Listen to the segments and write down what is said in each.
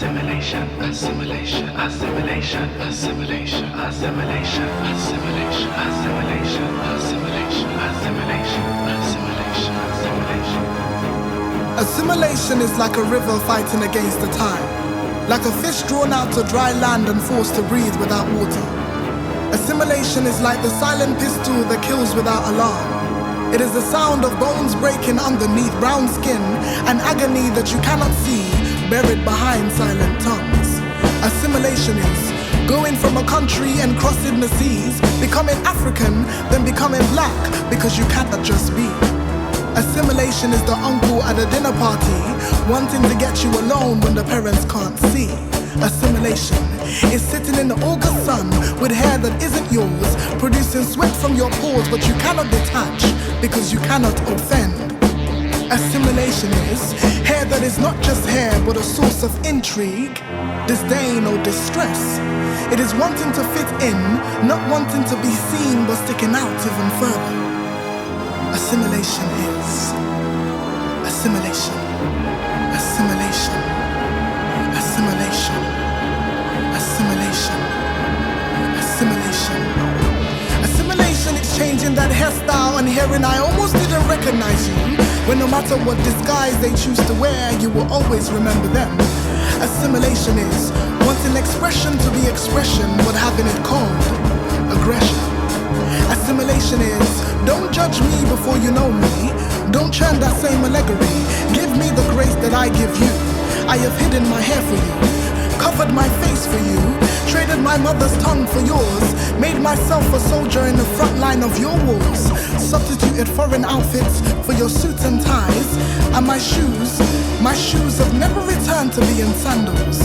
assimilation, assimilation, assimilation, assimilation, assimilation, assimilation, assimilation, assimilation, assimilation, assimilation, assimilation. Assimilation is like a river fighting against the tide, like a fish drawn out to dry land and forced to breathe without water. Assimilation is like the silent pistol that kills without alarm. It is the sound of bones breaking underneath brown skin, an agony that you cannot see, buried behind silent tongues. Assimilation is going from a country and crossing the seas, becoming African, then becoming black, because you cannot just be. Assimilation is the uncle at a dinner party, wanting to get you alone when the parents can't see. Assimilation is sitting in the August sun with hair that isn't yours, producing sweat from your pores, but you cannot detach because you cannot offend. Assimilation is hair that is not just hair but a source of intrigue, disdain or distress. It is wanting to fit in, not wanting to be seen but sticking out even further. Assimilation is assimilation, assimilation, assimilation, assimilation, assimilation. Assimilation is changing that hairstyle and hearing I almost didn't recognize you, when no matter what disguise they choose to wear, you will always remember them. Assimilation is wanting expression to be expression but having it called aggression. Assimilation is don't judge me before you know me, don't churn that same allegory, give me the grace that I give you. I have hidden my hair for you, covered my face for you, traded my mother's tongue for yours, made myself a soldier in the front line of your wars, substituted foreign outfits for your suits and ties, and my shoes have never returned to being sandals.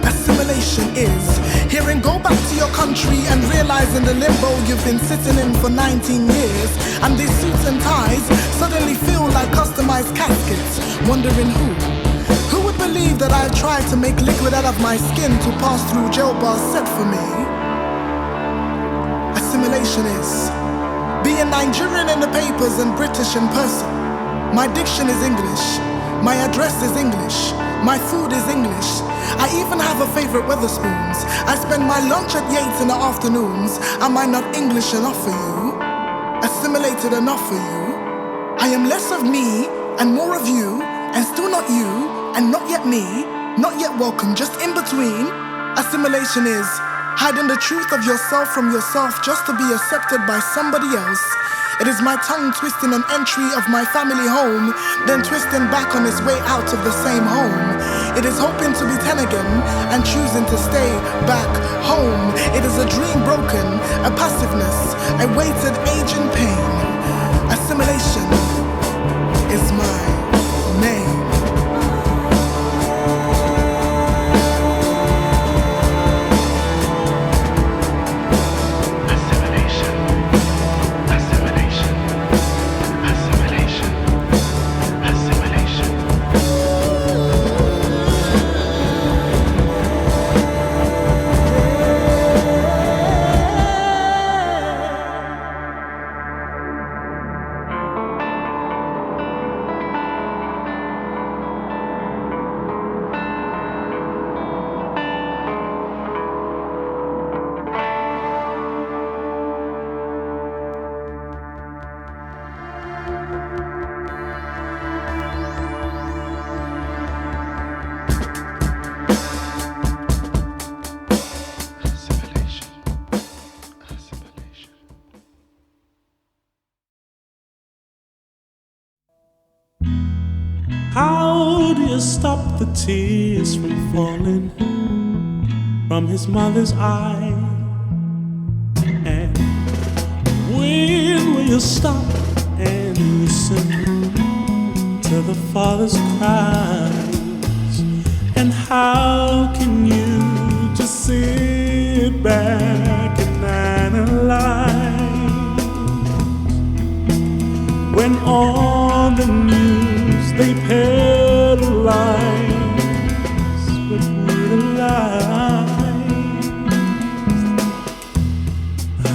Assimilation is hearing go back to your country and realizing the limbo you've been sitting in for 19 years, and these suits and ties suddenly feel like customized caskets, wondering who would believe that I tried to make liquid out of my skin to pass through jail bars set for me. Assimilation is being Nigerian in the papers and British in person. My diction is English, my address is English, my food is English. I even have a favorite Weatherspoons. I spend my lunch at Yates in the afternoons. Am I not English enough for you? Assimilated enough for you? I am less of me and more of you, and still not you, and not yet me, not yet welcome, just in between. Assimilation is hiding the truth of yourself from yourself just to be accepted by somebody else. It is my tongue twisting an entry of my family home, then twisting back on its way out of the same home. It is hoping to be 10 again and choosing to stay back home. It is a dream broken, a passiveness, a weighted aging pain. Assimilation is my name. How do you stop the tears from falling from his mother's eye? And when will you stop and listen to the father's cries? And how can you just sit back and analyze when on the news they paralyze but brutalize?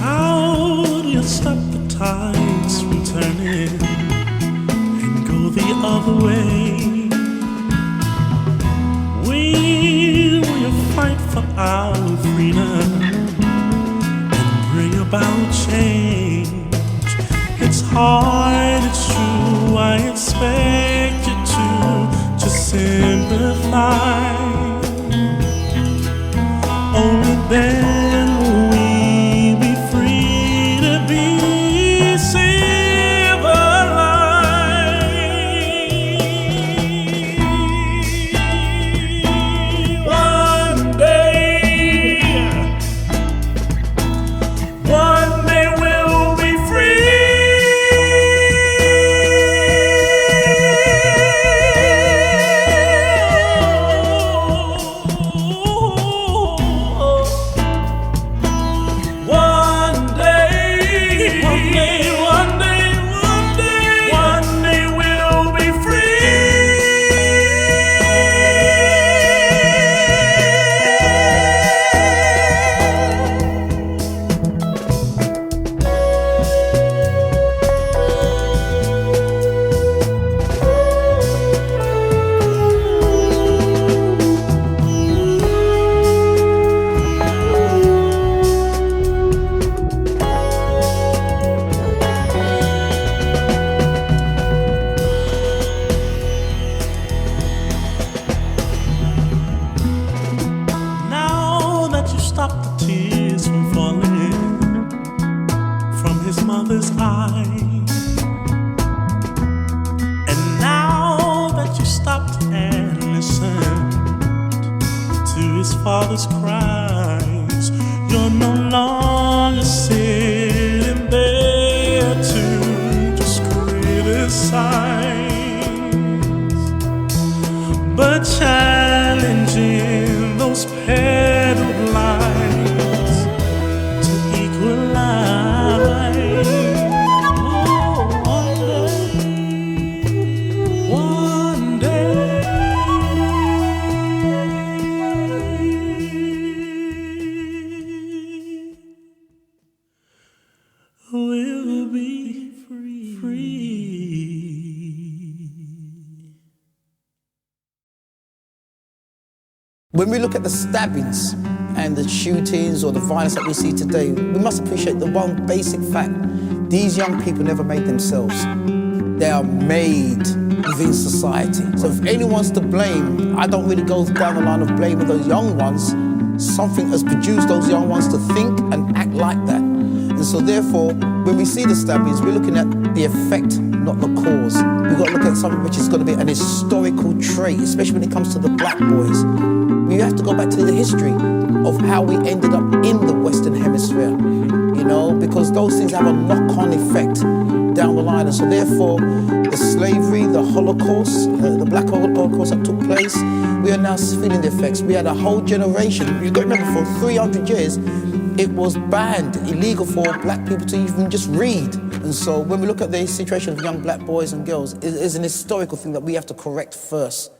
How do you stop the tides from turning and go the other way? We for our freedom and bring about change. It's hard, it's true, I expect you to sympathize. Only then will we be free to be civilized. One day we'll be free. Father's cries, you're no longer sitting there to just criticize, but challenging those peddled lies to equalize. One day. We'll be free. When we look at the stabbings and the shootings or the violence that we see today, we must appreciate the one basic fact. These young people never made themselves. They are made within society. So if anyone's to blame, I don't really go down the line of blaming those young ones. Something has produced those young ones to think and act like that. And so therefore, when we see the stabbings, we're looking at the effect, not the cause. We've got to look at something which is going to be an historical trait, especially when it comes to the black boys. We have to go back to the history of how we ended up in the Western Hemisphere, you know, because those things have a knock-on effect down the line. And so therefore, the slavery, the Holocaust, the Black Holocaust that took place, we are now feeling the effects. We had a whole generation. You've got to remember, for 300 years, it was banned, illegal for black people to even just read. And so when we look at the situation of young black boys and girls, it is an historical thing that we have to correct first.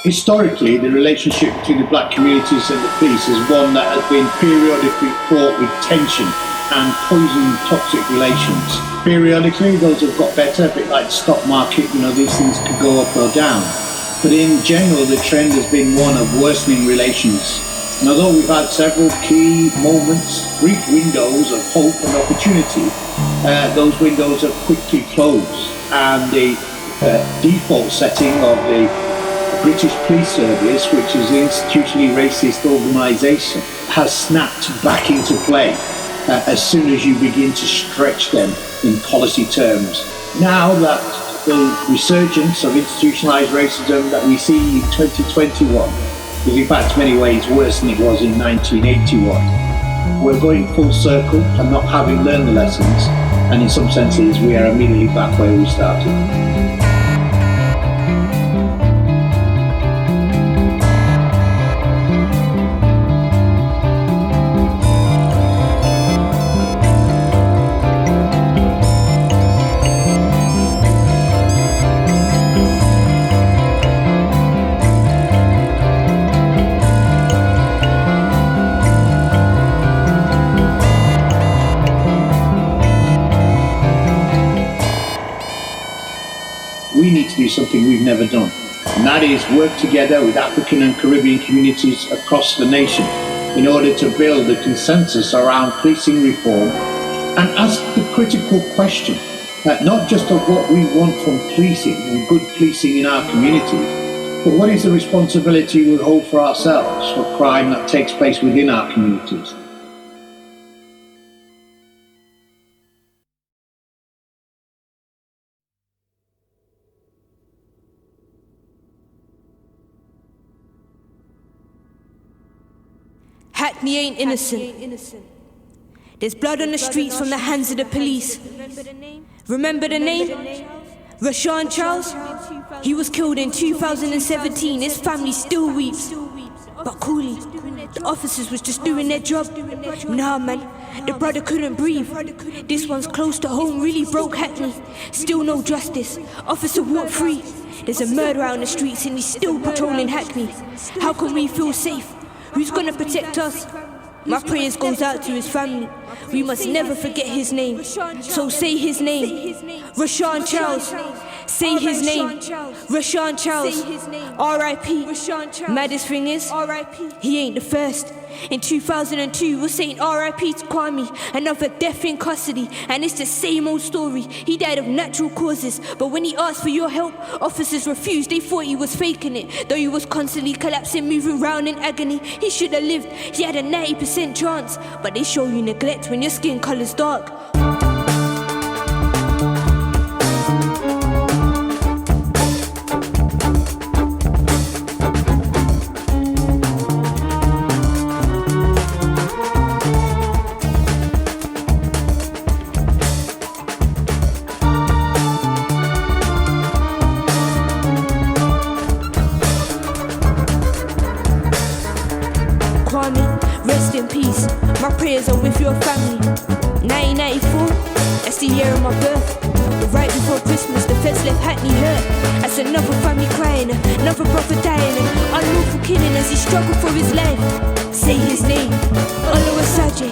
Historically, the relationship between the black communities and the police is one that has been periodically fraught with tension and poison toxic relations. Periodically, those have got better, a bit like the stock market, these things could go up or down. But in general, the trend has been one of worsening relations. And although we've had several key moments, brief windows of hope and opportunity, those windows have quickly closed. And the default setting of the British Police Service, which is an institutionally racist organisation, has snapped back into play as soon as you begin to stretch them in policy terms. Now that the resurgence of institutionalised racism that we see in 2021 is in fact in many ways worse than it was in 1981. We're going full circle and not having learned the lessons, and in some senses we are immediately back where we started. We need to do something we've never done, and that is work together with African and Caribbean communities across the nation in order to build a consensus around policing reform and ask the critical question, not just of what we want from policing and good policing in our communities, but what is the responsibility we hold for ourselves for crime that takes place within our communities. Hackney ain't innocent. There's blood on the streets from the hands of the police. Remember the name? Rashawn Charles? He was killed in 2017. His family still weeps. But coolly, the officers was just doing their job. Nah, man, the brother couldn't breathe. This one's close to home, really broke Hackney. Still no justice. Officer walked free. There's a murderer on the streets and he's still patrolling Hackney. How can we feel safe? Who's gonna protect us? My prayers goes out to his family. We must never forget his name. So say his name. Rashawn Charles. Say his name. Rashawn Charles. R.I.P. Maddest thing is, he ain't the first. In 2002, we're saying R.I.P. to Kwame, another death in custody, and it's the same old story. He died of natural causes, but when he asked for your help, officers refused. They thought he was faking it, though he was constantly collapsing, moving around in agony. He should have lived, he had a 90% chance, but they show you neglect when your skin color's dark. My prayers are with your family. 1994, that's the year of my birth. But right before Christmas, the feds left Hackney hurt. That's another family crying, another brother dying, an unlawful killing as he struggled for his life. Say his name, Olu Astatke.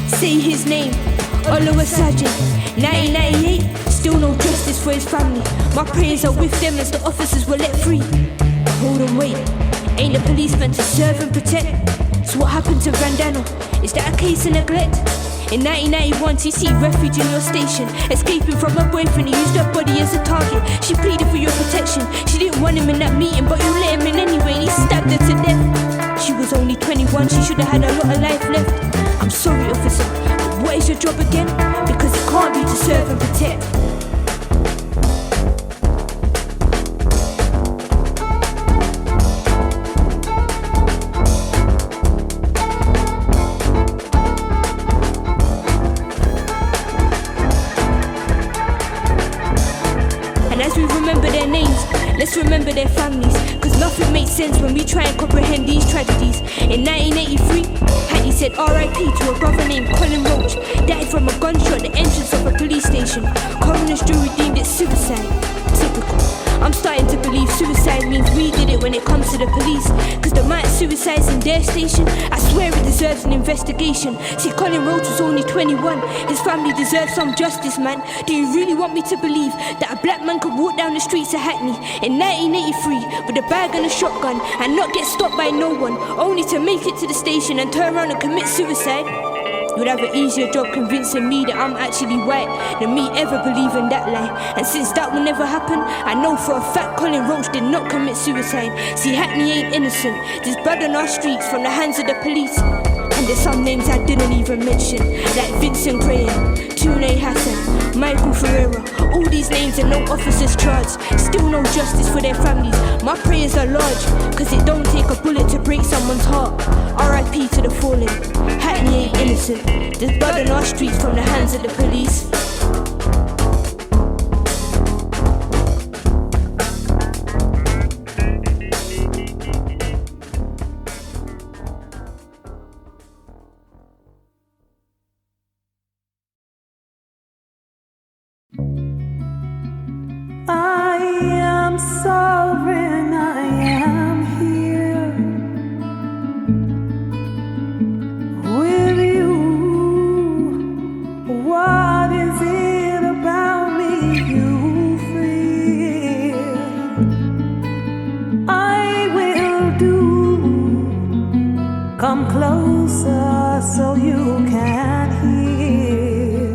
Say his name, Olu Astatke. 1998, still no justice for his family. My prayers are with them as the officers were let free. Hold on, wait, ain't the police meant to serve and protect? So what happened to Vandana? Is that a case of neglect? In 1991, TC refuge in your station, escaping from her boyfriend who used her body as a target. She pleaded for your protection. She didn't want him in that meeting, but you let him in anyway, and he stabbed her to death. She was only 21, she should have had a lot of life left. I'm sorry, officer, but what is your job again? Because it can't be to serve and protect. Let's remember their families, cause nothing makes sense when we try and comprehend these tragedies. In 1983, Hackney said R.I.P. to a brother named Colin Roach, died from a gunshot at the entrance of a police station. Coroner's jury deemed it suicide. Typical. I'm starting to believe suicide means we did it when it comes to the police. Cause the amount of suicides in their station, I swear it deserves an investigation. See, Colin Rhodes was only 21. His family deserves some justice, man. Do you really want me to believe that a black man could walk down the streets of Hackney in 1983 with a bag and a shotgun and not get stopped by no one, only to make it to the station and turn around and commit suicide? You would have an easier job convincing me that I'm actually white than me ever believing that lie. And since that will never happen, I know for a fact Colin Roach did not commit suicide. See, Hackney ain't innocent. There's blood on our streets from the hands of the police. And there's some names I didn't even mention, like Vincent Graham, Tune Hassan, Michael Ferreira. All these names and no officers charged. Still no justice for their families. My prayers are large, cause it don't take a bullet to break someone's heart. R.I.P. to the fallen. Hackney ain't innocent. There's blood on our streets from the hands of the police. I am sovereign, I am here with you. What is it about me you fear? I will do. Come closer so you can hear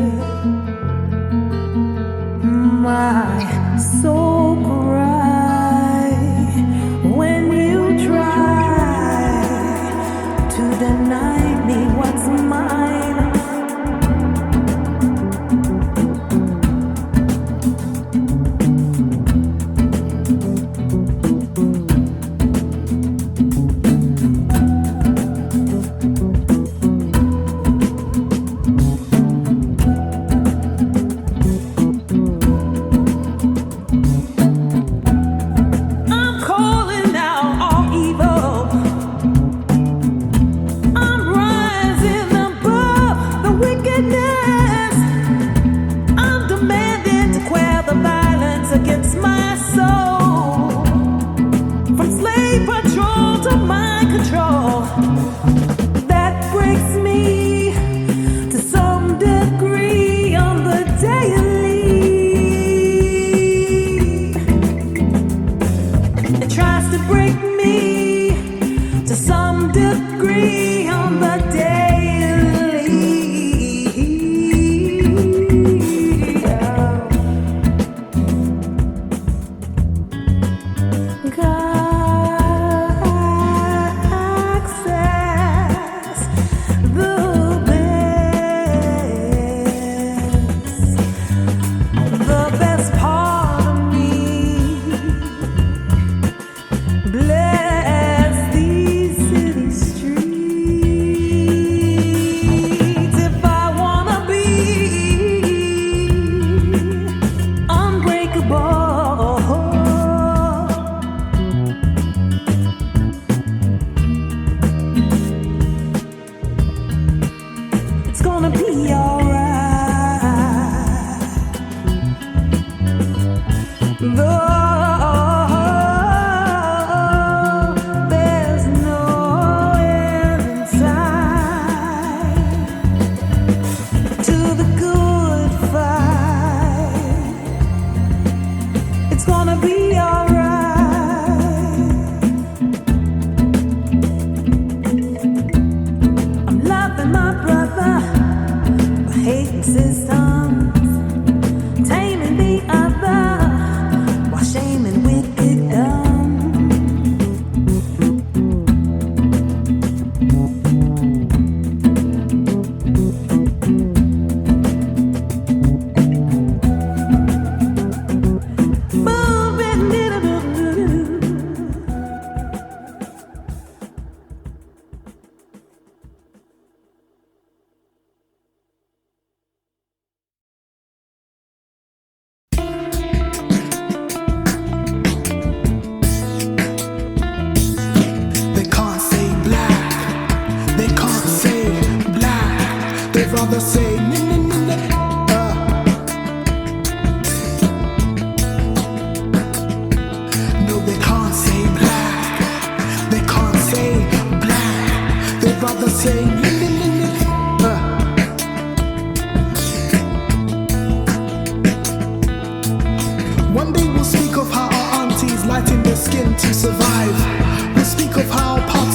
my soul cry when you try to deny me what's mine.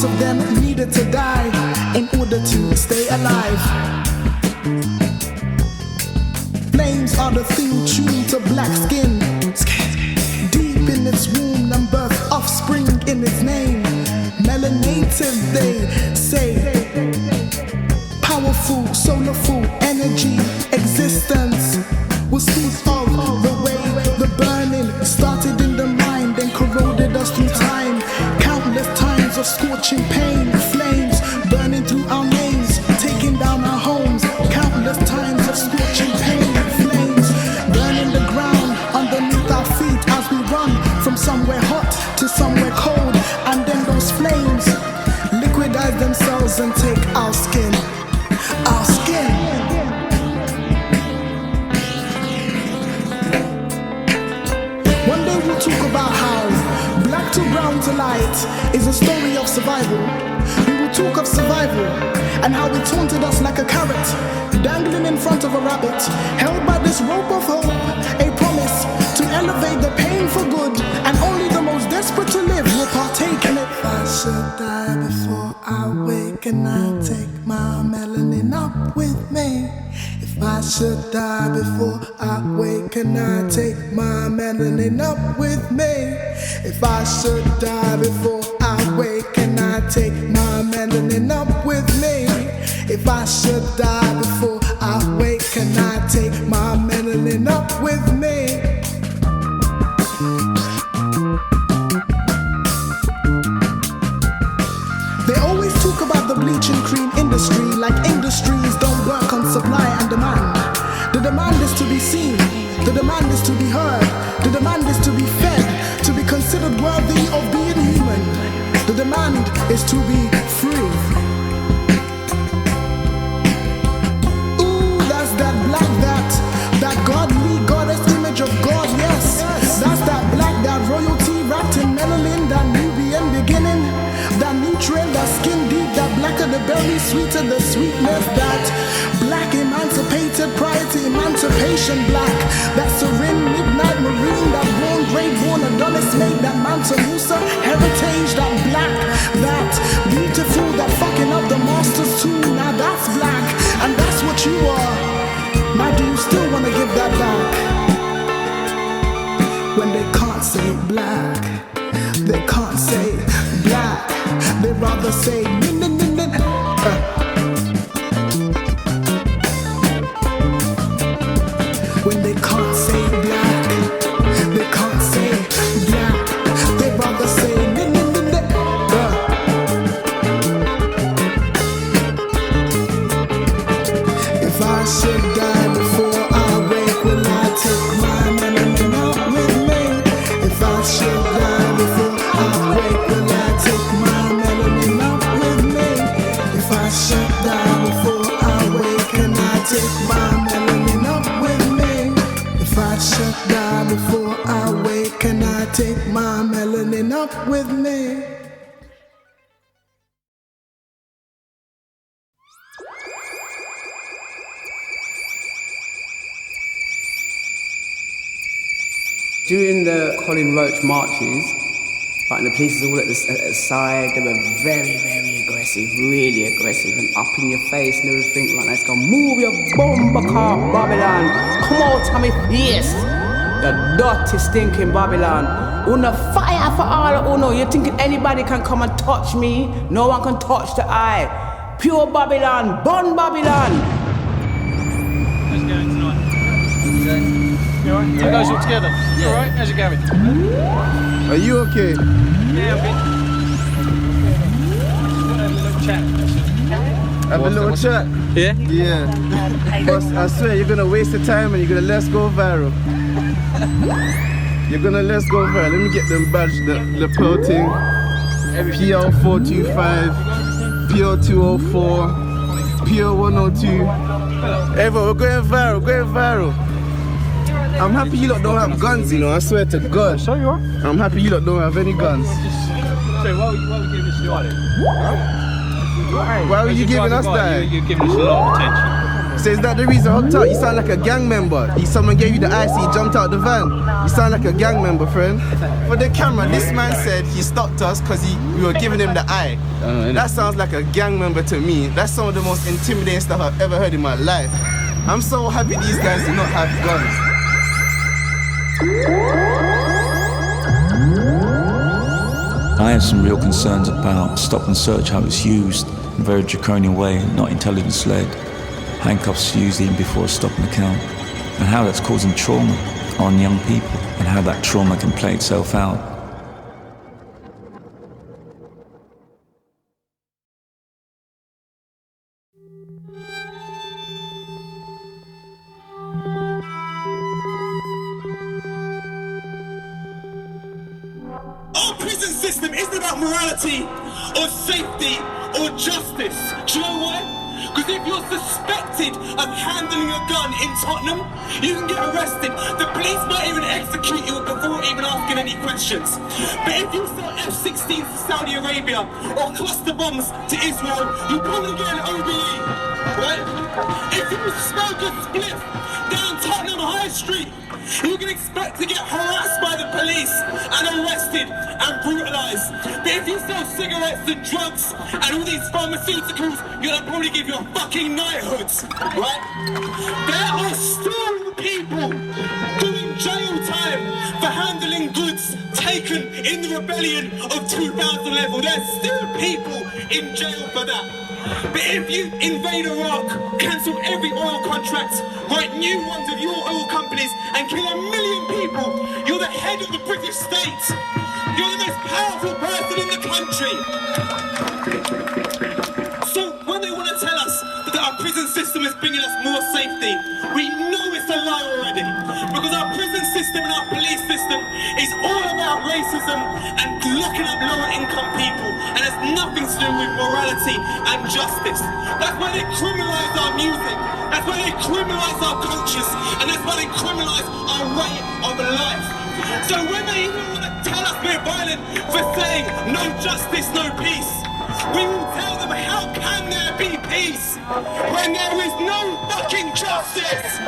Parts of them needed to die in order to stay alive. Flames are the thing tuned to black skin. Deep in its womb and birth offspring in its name. Melanated they say. Powerful, solarful energy, existence. We'll speak of the way the burning started in the mind and corroded us through time. Countless times of scorching pain, flames burning through our names, taking down our homes. Countless times of scorching pain, flames burning the ground underneath our feet as we run from somewhere hot to somewhere cold. And then those flames liquidize themselves and take our skin. Our skin. One day we'll talk about how black to brown to light is a story of survival. We will talk of survival and how it taunted us like a carrot, dangling in front of a rabbit, held by this rope of hope, a promise to elevate the pain for good, and only the most desperate to live will partake in it. If I should die before I wake, and I take my melanin up with me. If I should die before I wake, and I take my melanin up with me. If I should die before I wake, and I take my melanin up with me. If I should die before I wake, and I take my melanin up with me. They always talk about the bleaching cream industry like industries don't work on supply and demand. The demand is to be seen, the demand is to be heard, the demand is to be fed, to be considered worthy of being human. The demand is to be free. Ooh, that's that black, that godly goddess image of God, yes. That's that black, that royalty wrapped in melanin, that Nubian beginning, that nutrient, that skin deep, that blacker the berry, sweeter the sweetness, that black emancipated prior to emancipation black, that serene midnight marine, that born great born Adonis made, that Mansa Musa heritage, that black, that beautiful, that fucking up the masters too. Now that's black, and that's what you are. Now do you still wanna give that back? When they can't say black, they can't say black, they rather say when they can't say black, they can't say black, they rather say If I should die before I wake, will I take my melanin out with me? If I should die before I wake, will I take my melanin out with me? If I should die before I wake, can I take my melanin out with me? If I should die before I wake, can I take my melanin up with me? During the Colin Roach marches, like, the police is all at the side, they were very, very aggressive, really aggressive, and up in your face and everything like that. It's going, move your bomber car, Babylon. Come out of me face. The dirty, stinking Babylon. Una fire for all uno. You thinking anybody can come and touch me? No one can touch the eye. Pure Babylon, born Babylon. How's it going tonight? You alright? You guys all together? You alright? How's it going? Are you okay? Yeah, I'm good. Have a little chat. Yeah? Yeah. Boss, I swear you're gonna waste the time and you're gonna let's go viral. You're gonna let's go viral. Let me get them badge, the pearl thing. PL425, PL204, PL102. Everyone, we're going viral, I'm happy you lot don't have guns, you know, I swear to God. So you are? I'm happy you lot don't have any guns. So why were you giving us the island? Why were you giving us that? You're giving us a lot of attention. So is that the reason hooked up? You sound like a gang member. Someone gave you the eye, so you jumped out the van. You sound like a gang member, friend. For the camera, this man said he stopped us because we were giving him the eye. That sounds like a gang member to me. That's some of the most intimidating stuff I've ever heard in my life. I'm so happy these guys do not have guns. I have some real concerns about stop and search, how it's used in a very draconian way, not intelligence-led. Handcuffs used even before a stop and count, and how that's causing trauma on young people, and how that trauma can play itself out. Our prison system isn't about morality or safety or justice. Do you know why? Because if you're suspected of handling a gun in Tottenham, you can get arrested. The police might even execute you before even asking any questions. But if you sell F-16s to Saudi Arabia or cluster bombs to Israel, you'll probably get an OBE, right? If you smoke a spliff down Tottenham High Street, you can expect to get harassed by the police and arrested and brutalized. But if you sell cigarettes and drugs and all these pharmaceuticals, you'll probably give you a fucking knighthoods, right? There are still people doing jail time for handling goods taken in the rebellion of 2011. There's still people in jail for that. But if you invade Iraq, cancel every oil contract, write new ones of your oil companies and kill 1 million people, you're the head of the British state. You're the most powerful person in the country. So when they want to tell us that our prison system is bringing us more safety, we know it's a lie already. Because our prison system and our police system is all about racism and locking up lower income people, and has nothing to do with morality and justice. That's why they criminalize our music, that's why they criminalize our cultures, and that's why they criminalize our way of life. So when they even want to tell us we're violent for saying no justice, no peace, we will tell them, how can there be peace when there is no fucking justice?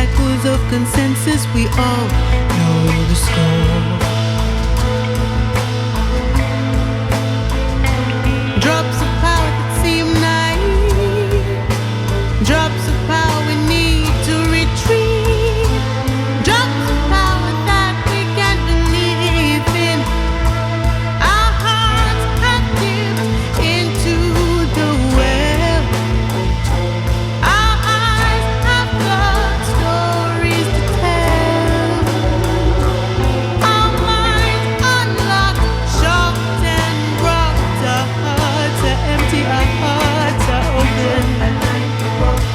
cycles of consensus, we all know the score. Drops of power that seem naive, drops of power we need to retrieve, drops of power that we can't believe in. Our hearts have dipped into the well. Our eyes have got stories to tell. Our minds unlocked, shocked and brought to hearts are empty, our hearts are open.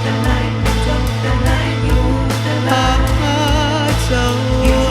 The line, you took the line, you moved the line. Our hearts are open.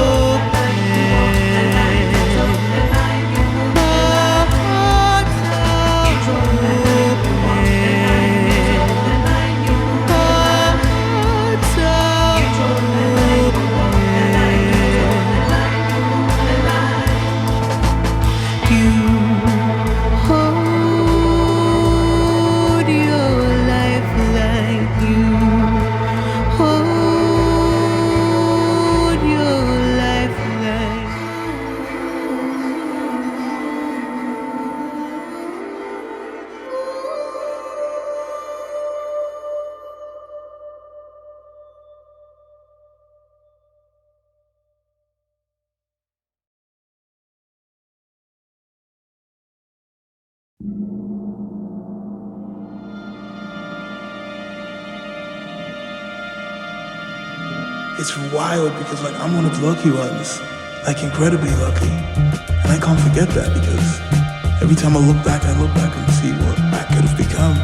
It's wild because like I'm one of the lucky ones, like incredibly lucky. And I can't forget that because every time I look back and see what I could have become.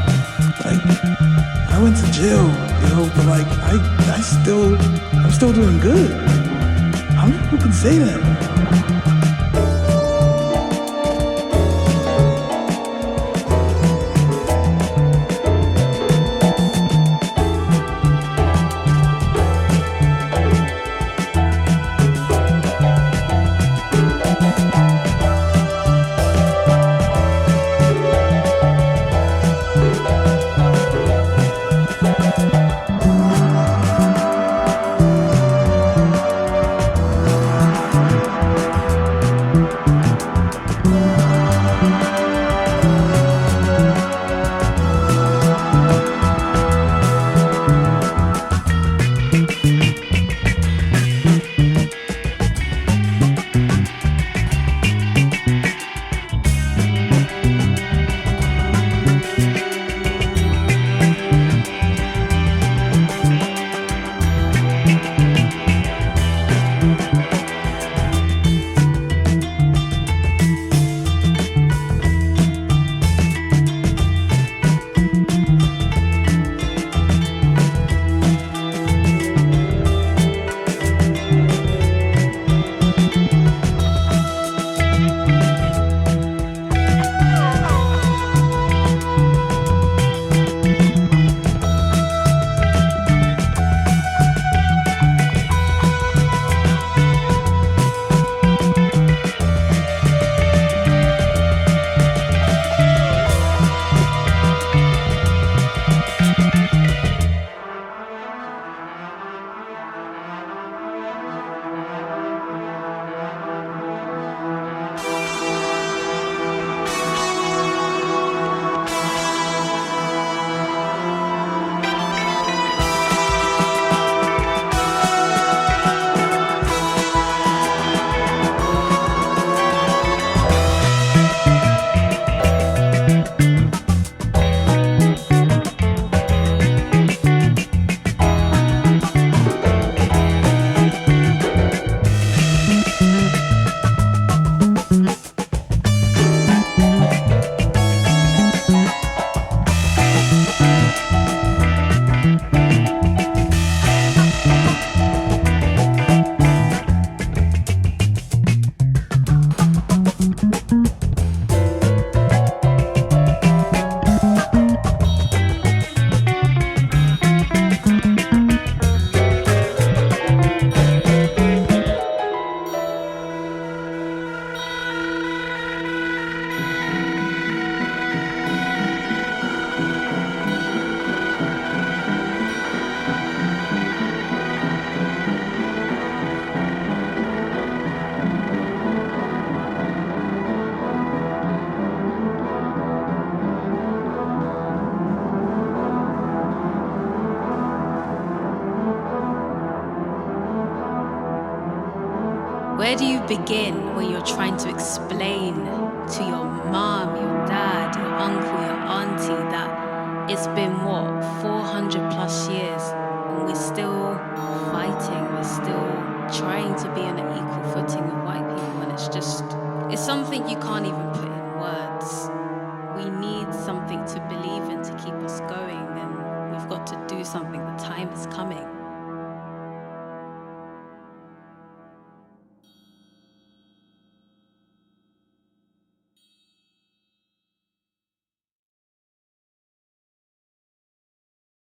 Like, I went to jail, you know, but like I'm still doing good. How many people can say that? Where do you begin when you're trying to explain to your mom, your dad, your uncle, your auntie that it's been, 400 plus years and we're still fighting, we're still trying to be on an equal footing with white people, and it's something you can't even put in words. We need something to believe in to keep us going, and we've got to do something. The time is coming.